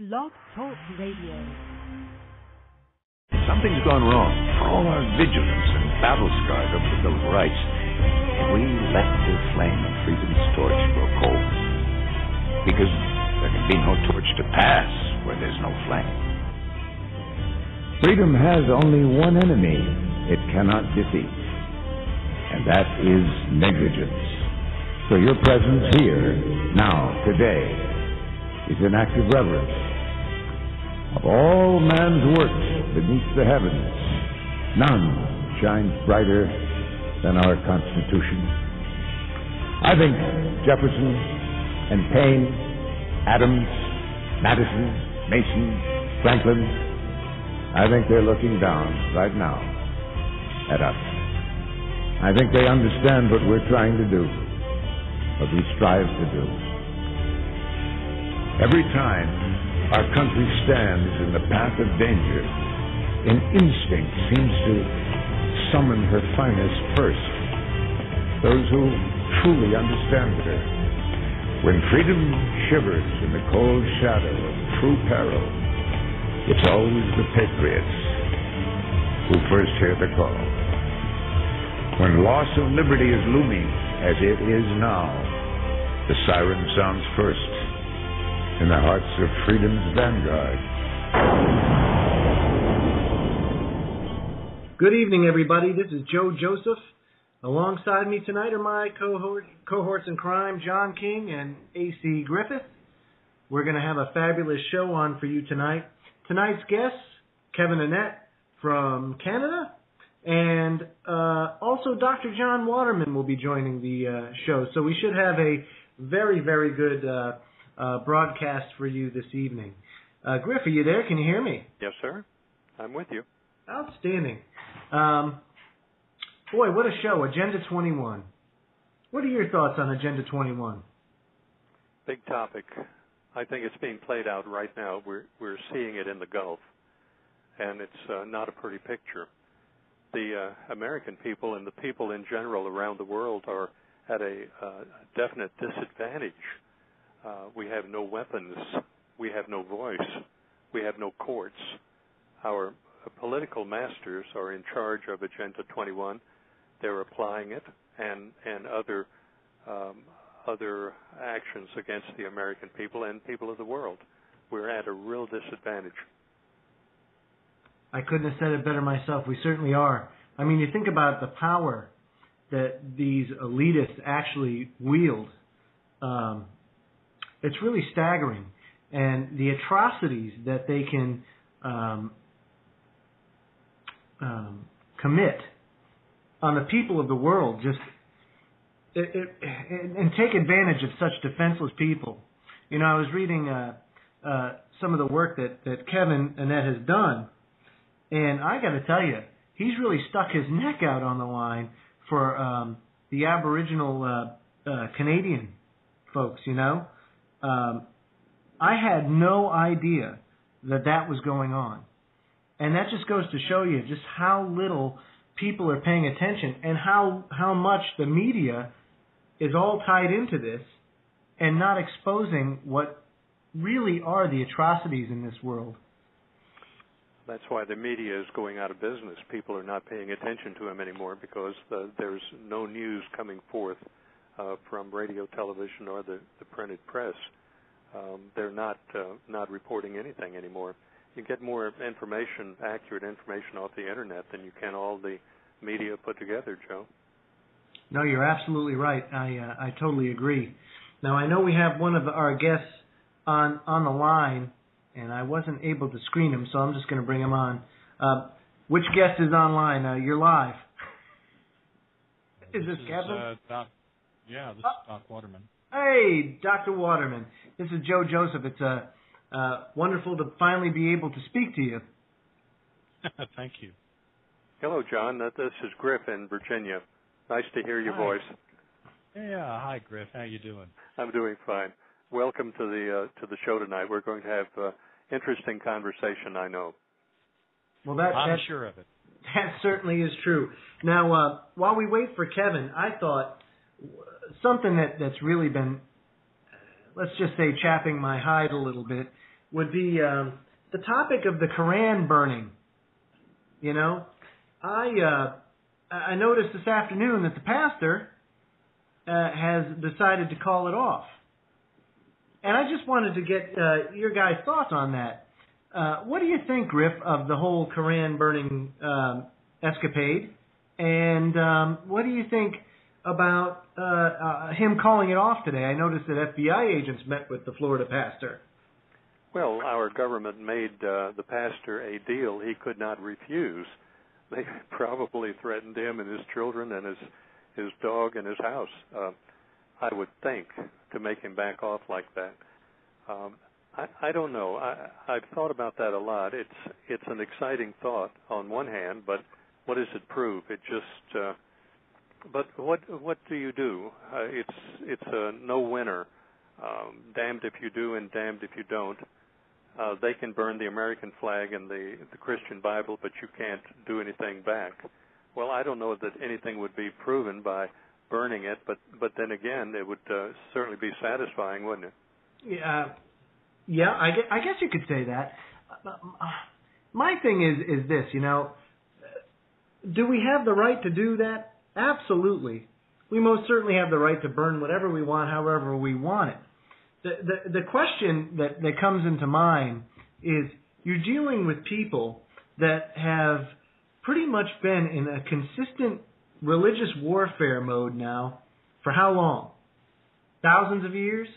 Blog Talk Radio. Something's gone wrong. For all our vigilance and battle scars over the Bill of Rights, we let the flame of freedom's torch grow cold. Because there can be no torch to pass where there's no flame. Freedom has only one enemy it cannot defeat, and that is negligence. So your presence here, now, today, is an act of reverence. Of all man's works beneath the heavens, none shines brighter than our Constitution. I think Jefferson and Paine, Adams, Madison, Mason, Franklin, I think they're looking down right now at us. I think they understand what we're trying to do, what we strive to do. Every time our country stands in the path of danger, an instinct seems to summon her finest first, those who truly understand her. When freedom shivers in the cold shadow of true peril, it's always the patriots who first hear the call. When loss of liberty is looming, as it is now, the siren sounds first in the hearts of freedom's vanguard. Good evening, everybody. This is Joe Joseph. Alongside me tonight are my cohorts in crime, John King and A.C. Griffith. We're going to have a fabulous show on for you tonight. Tonight's guests, Kevin Annette from Canada, and also Dr. John Waterman will be joining the show. So we should have a very, very good broadcast for you this evening. Griff, are you there? Can you hear me? Yes, sir. I'm with you. Outstanding. Boy, what a show. Agenda 21. What are your thoughts on Agenda 21? Big topic. I think it's being played out right now. We're seeing it in the Gulf, and it's not a pretty picture. The American people and the people in general around the world are at a definite disadvantage. We have no weapons. We have no voice. We have no courts. Our political masters are in charge of Agenda 21. They're applying it and other actions against the American people and people of the world. We're at a real disadvantage. I couldn't have said it better myself. We certainly are. I mean, you think about the power that these elitists actually wield. It's really staggering. And the atrocities that they can commit on the people of the world, just and take advantage of such defenseless people. You know, I was reading some of the work that Kevin Annette has done, and I got to tell you, he's really stuck his neck out on the line for the Aboriginal Canadian folks, you know. I had no idea that was going on. And that just goes to show you just how little people are paying attention and how much the media is all tied into this and not exposing what really are the atrocities in this world. That's why the media is going out of business. People are not paying attention to them anymore because there's no news coming forth from radio, television, or the printed press. They're not reporting anything anymore. You get more information, accurate information off the Internet than you can all the media put together, Joe. No, you're absolutely right. I totally agree. Now, I know we have one of our guests on the line, and I wasn't able to screen him, so I'm just going to bring him on. Which guest is online? You're live. Is this Kevin? This is Doc Waterman. Hey, Dr. Waterman. This is Joe Joseph. It's wonderful to finally be able to speak to you. Thank you. Hello, John. This is Griff in Virginia. Nice to hear your voice. Yeah, hi, Griff. How you doing? I'm doing fine. Welcome to the show tonight. We're going to have interesting conversation, I know. Well, I'm sure of it. That certainly is true. Now, while we wait for Kevin, I thought something that's really been, let's just say, chapping my hide a little bit would be the topic of the Koran burning. You know, I noticed this afternoon that the pastor has decided to call it off. And I just wanted to get your guys' thoughts on that. What do you think, Griff, of the whole Koran burning escapade? And what do you think about him calling it off today? I noticed that FBI agents met with the Florida pastor. Well, our government made the pastor a deal he could not refuse. They probably threatened him and his children and his dog and his house, I would think, to make him back off like that. I don't know. I've thought about that a lot. It's an exciting thought on one hand, but what does it prove? It just. But what do you do? It's a no-winner. Damned if you do and damned if you don't. They can burn the American flag and the Christian Bible, but you can't do anything back. Well, I don't know that anything would be proven by burning it, but then again, it would certainly be satisfying, wouldn't it? Yeah. I guess you could say that. My thing is this, you know, do we have the right to do that? Absolutely. We most certainly have the right to burn whatever we want, however we want it. The question that comes into mind is you're dealing with people that have pretty much been in a consistent religious warfare mode now for how long? Thousands of years?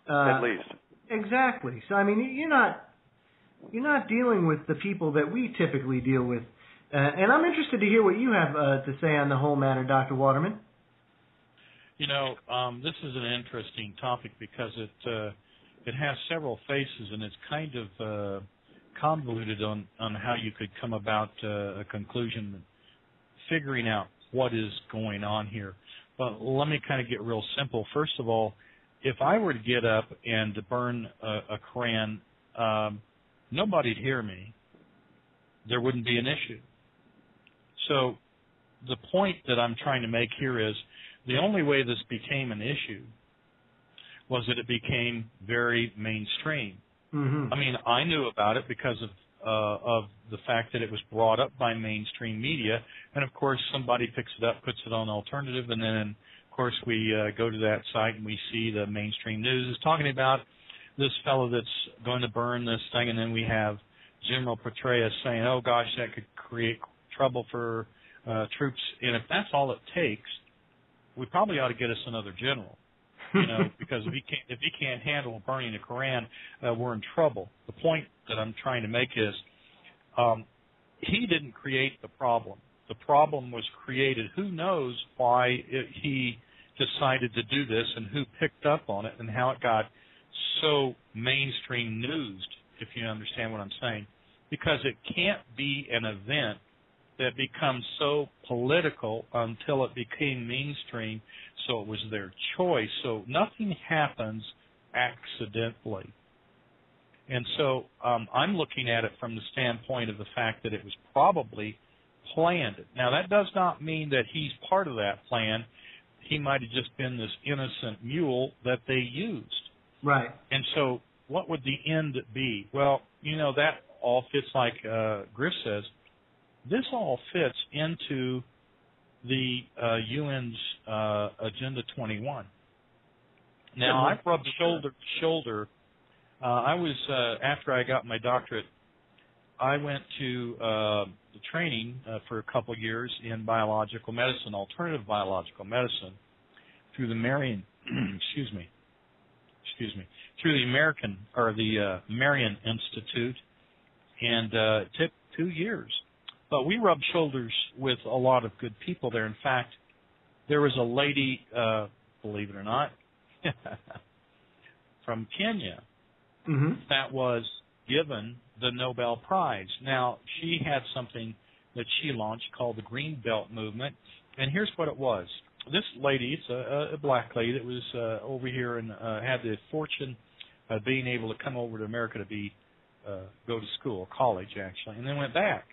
At least. Exactly. So I mean, you're not dealing with the people that we typically deal with. And I'm interested to hear what you have to say on the whole matter, Dr. Waterman. You know, this is an interesting topic because it has several faces, and it's kind of convoluted on how you could come about a conclusion, figuring out what is going on here. But let me kind of get real simple. First of all, if I were to get up and to burn a Koran, nobody'd hear me. There wouldn't be an issue. So the point that I'm trying to make here is the only way this became an issue was that it became very mainstream. Mm-hmm. I mean, I knew about it because of the fact that it was brought up by mainstream media, and of course somebody picks it up, puts it on alternative, and then of course we go to that site and we see the mainstream news is talking about this fellow that's going to burn this thing, and then we have General Petraeus saying, "Oh gosh, that could create trouble for troops." And if that's all it takes, we probably ought to get us another general, you know, because if he can't handle burning the Koran, we're in trouble. The point that I'm trying to make is he didn't create the problem. The problem was created. Who knows why he decided to do this and who picked up on it and how it got so mainstream newsed, if you understand what I'm saying. Because it can't be an event that becomes so political until it became mainstream, so it was their choice. So nothing happens accidentally. And so I'm looking at it from the standpoint of the fact that it was probably planned. Now, that does not mean that he's part of that plan. He might have just been this innocent mule that they used. Right. And so what would the end be? Well, you know, that all fits like Griff says. This all fits into the UN's Agenda 21. Now, I've rubbed shoulder to shoulder. I was, after I got my doctorate, I went to the training for a couple years in biological medicine, alternative biological medicine, through the Marion, through the American, or the Marion Institute, and it took 2 years. But we rubbed shoulders with a lot of good people there. In fact, there was a lady, believe it or not, from Kenya that was given the Nobel Prize. Now, she had something that she launched called the Green Belt Movement, and here's what it was. This lady, it's a black lady that was over here and had the fortune of being able to come over to America to go to school, college actually, and then went back.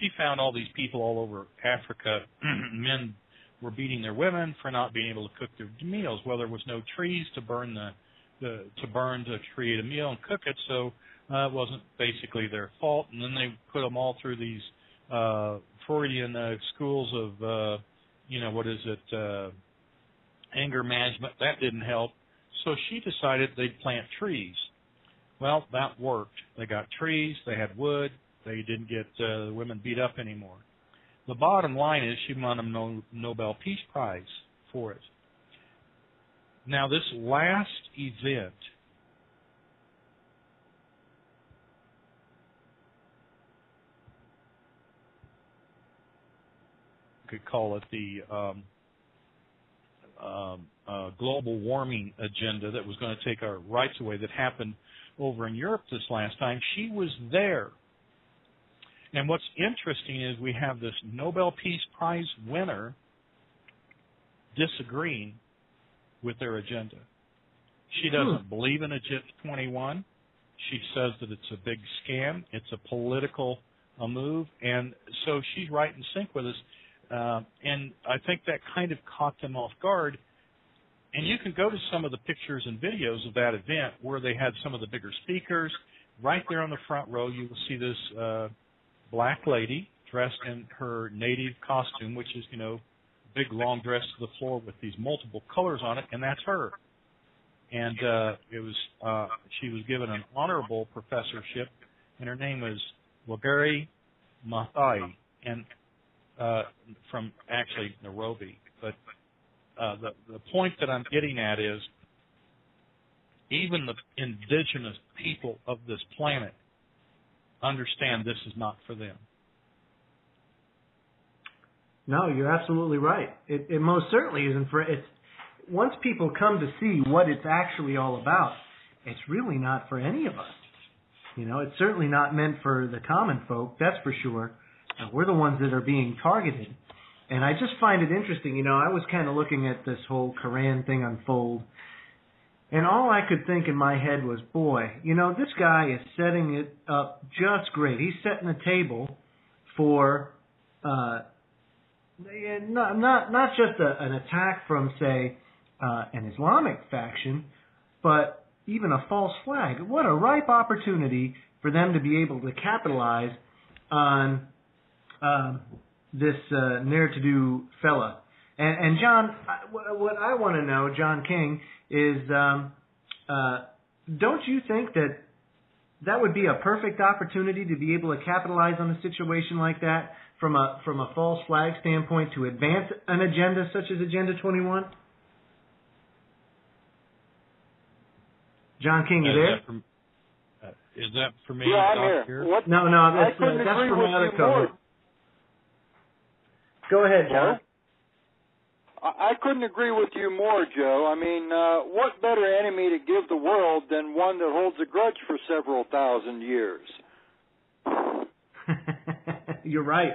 She found all these people all over Africa. Men were beating their women for not being able to cook their meals. Well, there was no trees to burn the to burn to create a meal and cook it, so it wasn't basically their fault. And then they put them all through these Freudian schools of, anger management. That didn't help. So she decided they'd plant trees. Well, that worked. They got trees, they had wood, they didn't get the women beat up anymore. The bottom line is she won a Nobel Peace Prize for it. Now, this last event could call it the global warming agenda that was going to take our rights away, that happened over in Europe this last time. She was there. And what's interesting is we have this Nobel Peace Prize winner disagreeing with their agenda. She doesn't believe in Agenda 21. She says that it's a big scam. It's a political move. And so she's right in sync with us. And I think that kind of caught them off guard. And you can go to some of the pictures and videos of that event where they had some of the bigger speakers. Right there on the front row, you will see this black lady dressed in her native costume, which is, big long dress to the floor with these multiple colors on it, and that's her. And she was given an honorable professorship, and her name is Wangari Maathai, and from actually Nairobi. But the point that I'm getting at is even the indigenous people of this planet understand this is not for them. No, you're absolutely right. It most certainly isn't for it. Once people come to see what it's actually all about, it's really not for any of us. It's certainly not meant for the common folk, that's for sure. We're the ones that are being targeted. And I just find it interesting. I was kind of looking at this whole Koran thing unfold, and all I could think in my head was, boy, this guy is setting it up just great. He's setting the table for not just an attack from, say, an Islamic faction, but even a false flag. What a ripe opportunity for them to be able to capitalize on this ne'er-to-do fella. And John, what I want to know, John King, is don't you think that would be a perfect opportunity to be able to capitalize on a situation like that from a false flag standpoint to advance an agenda such as Agenda 21? John King, you there? Is that for me? Yeah, I'm here. What? No, that's for my other co-host. Go ahead, John. I couldn't agree with you more, Joe. I mean, what better enemy to give the world than one that holds a grudge for several thousand years? You're right.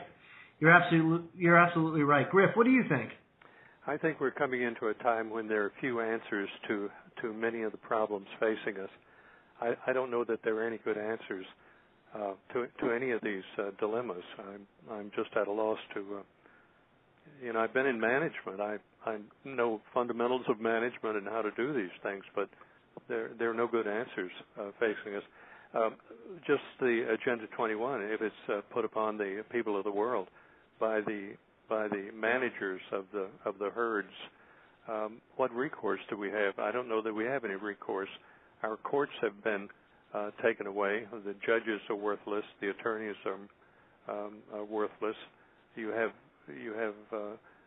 You're absolutely right. Griff, what do you think? I think we're coming into a time when there are few answers to many of the problems facing us. I don't know that there are any good answers to any of these dilemmas. I'm just at a loss to. I've been in management. I know fundamentals of management and how to do these things, but there are no good answers facing us. Just the Agenda 21, if it's put upon the people of the world by the managers of the herds, what recourse do we have? I don't know that we have any recourse. Our courts have been taken away. The judges are worthless. The attorneys are worthless. You have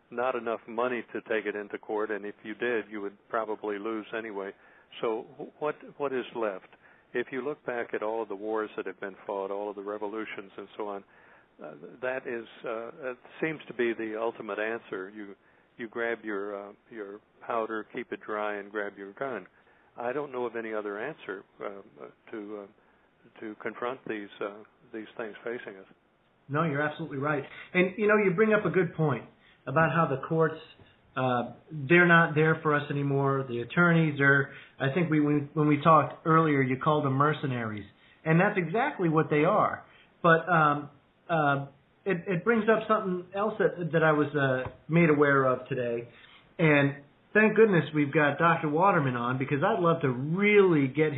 not enough money to take it into court, and if you did, you would probably lose anyway. So what is left? If you look back at all of the wars that have been fought, all of the revolutions and so on, that is seems to be the ultimate answer. You grab your powder, keep it dry, and grab your gun. I don't know of any other answer to confront these things facing us. No, you're absolutely right. And, you bring up a good point about how the courts, they're not there for us anymore. The attorneys are, I think when we talked earlier, you called them mercenaries. And that's exactly what they are. But it brings up something else that I was made aware of today. And thank goodness we've got Dr. Waterman on, because I'd love to really get